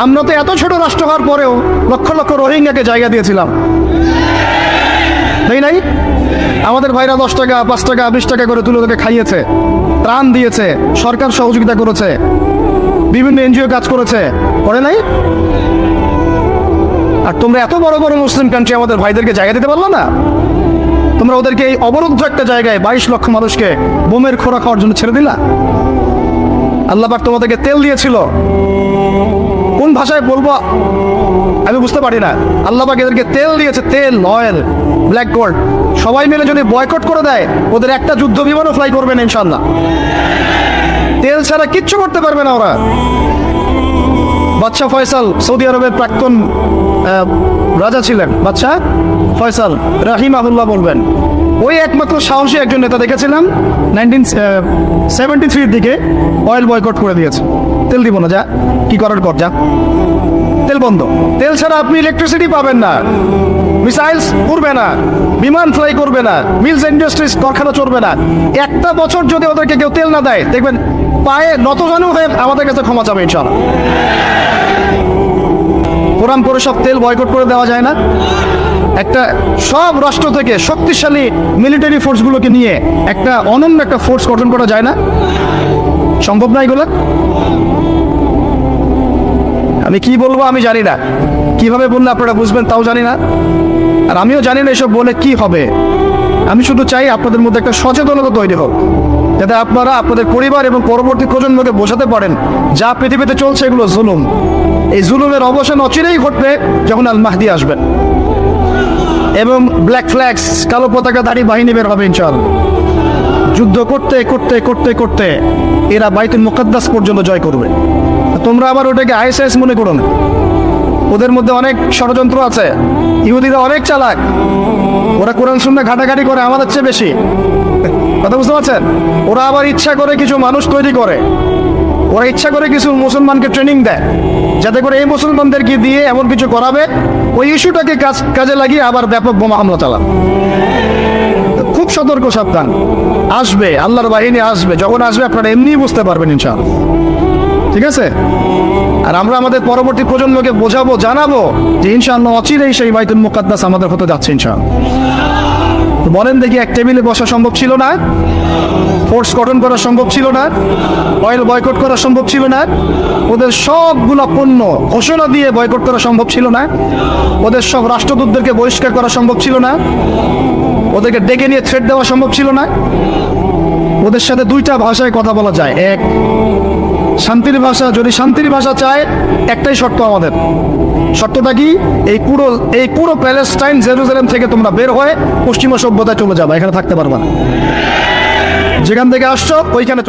আমরা তো এত ছোট রাষ্ট্র হওয়ার পরেও লক্ষ লক্ষ রোহিঙ্গাকে জায়গা দিয়েছিলাম, তাই নাই? আমাদের ভাইরা 10 টাকা 5 টাকা 20 টাকা করে তুলে ওদেরকে খাইয়েছে, ত্রাণ দিয়েছে, সরকার সহযোগিতা করেছে, বিভিন্ন এনজিও কাজ করেছে, করে নাই? আর তোমরা এত বড় বড় মুসলিম কান্ট্রি আমাদের ভাইদেরকে জায়গা দিতে পারলো না? তোমরা ওদেরকে এই অবরুদ্ধ একটা জায়গায় 22 লক্ষ মানুষকে বোমের খোরা খাওয়ার জন্য ছেড়ে দিলা। আল্লাহ পাক তোমাদেরকে তেল দিয়েছিল, কোন ভাষায় বলবো আমি বুঝতে পারি না। আল্লাহ পাক এদেরকে তেল দিয়েছে, তেল, অয়েল, ব্ল্যাক গোল্ড। সবাই মিলে যদি বয়কট করে দেয়, ওদের একটা যুদ্ধ বিমানও ফ্লাই করবে না ইনশাল্লাহ। তেল ছাড়া কিচ্ছু করতে পারবে না ওরা। বাদশাহ ফয়সাল সৌদি আরবের প্রাক্তন রাজা ছিলেন, বাদশাহ ফয়সাল রাহিমাহুল্লাহ বলবেন, ওই একমাত্র সাহসী একজন নেতা দেখেছিলাম 1973 দিকে অয়েল বয়কট করে দিয়েছে। তেল দিব না, যা কি করার কর, যা তেল বন্ধ। তেল ছাড়া আপনি ইলেকট্রিসিটি পাবেন না, মিসাইলস উড়বে না, বিমান ফ্লাই করবে না, মিলস ইন্ডাস্ট্রিজ কারখানা চলবে না। একটা বছর যদি ওদেরকে কেউ তেল না দেয়, দেখবেন পায়ে নতজানু হয়ে আমাদের কাছে ক্ষমা চাবে ইনশাআল্লাহ। কোরআন করে সব তেল বয়কট করে দেওয়া যায় না? একটা সব রাষ্ট্র থেকে শক্তিশালী মিলিটারি ফোর্সগুলোকে নিয়ে একটা অনন্য একটা ফোর্স গঠন করা যায় না? সম্ভব না এগুলো? আমি কি বলবো আমি জানি না, কিভাবে বললে আপনারা বুঝবেন তাও জানি না, আর আমিও জানি না এসব বলে কি হবে। আমি শুধু চাই আপনাদের মধ্যে একটা সচেতনতা তৈরি হোক, যাতে আপনারা আপনাদের পরিবার এবং পরবর্তী প্রজন্মকে বোঝাতে পারেন যা পৃথিবীতে চলছে এগুলো জুলুম। এই জুলুমের অবসান অচিরেই ঘটবে যখন আল মাহদি আসবেন এবং ব্ল্যাক ফ্ল্যাগস, কালো পতাকাধারী বাহিনী বের হবে ইনশাআল্লাহ। যুদ্ধ করতে করতে করতে করতে এরা বাইতুল মুকাদ্দাস পর্যন্ত জয় করবে। তোমরা আবার ওটাকে আইএসআইএস মনে করো না, ওদের মধ্যে অনেক ষড়যন্ত্র আছে। ইহুদিরা অনেক চালাক, ওরা কোরআন সুন্নাহ ঘাটাঘাটি করে আমাদের চেয়ে বেশি, কথা বুঝতে পারছেন? ওরা আবার ইচ্ছা করে কিছু মানুষ তৈরি করে, ওরা ইচ্ছা করে কিছু মুসলমানকে ট্রেনিং দেয়, যাতে করে এই মুসলমানদেরকে দিয়ে এমন কিছু করাবে, ওই ইস্যুটাকে কাজে লাগিয়ে আবার ব্যাপক বোমা হামলা চালাবে। খুব সতর্ক, সাবধান। আসবে, আল্লাহর বাহিনী আসবে, যখন আসবে আপনারা এমনিই বুঝতে পারবেন ইনশাআল্লাহ, ঠিক আছে? আর আমরা আমাদের পরবর্তী প্রজন্মকে বোঝাবো, জানাবো যে ইনশাআল্লাহ অচিরেই সেই বাইতুল মুকাদ্দাস আমাদের হতে যাচ্ছে ইনশাআল্লাহ। বলেন দেখি, এক টেবিলে বসা সম্ভব ছিল না? ফোর্স গঠন করা সম্ভব ছিল না? অয়েল বয়কট করা সম্ভব ছিল না? ওদের সবগুলা পণ্য ঘোষণা দিয়ে বয়কট করা সম্ভব ছিল না? ওদের সব রাষ্ট্রদূতদেরকে বহিষ্কার করা সম্ভব ছিল না? ওদেরকে ডেকে নিয়ে থ্রেট দেওয়া সম্ভব ছিল না? ওদের সাথে দুইটা ভাষায় কথা বলা যায়, এক শান্তির ভাষা। যদি শান্তির ভাষা চায়, একটাই শর্ত আমাদের। শর্তটা কি? এই পুরো প্যালেস্টাইন জেরুজালেম থেকে তোমরা বের হয়ে পশ্চিমা সভ্যতায় চলে যাবে, এখানে থাকতে পারবা না। যেখান থেকে আসছো ওইখানে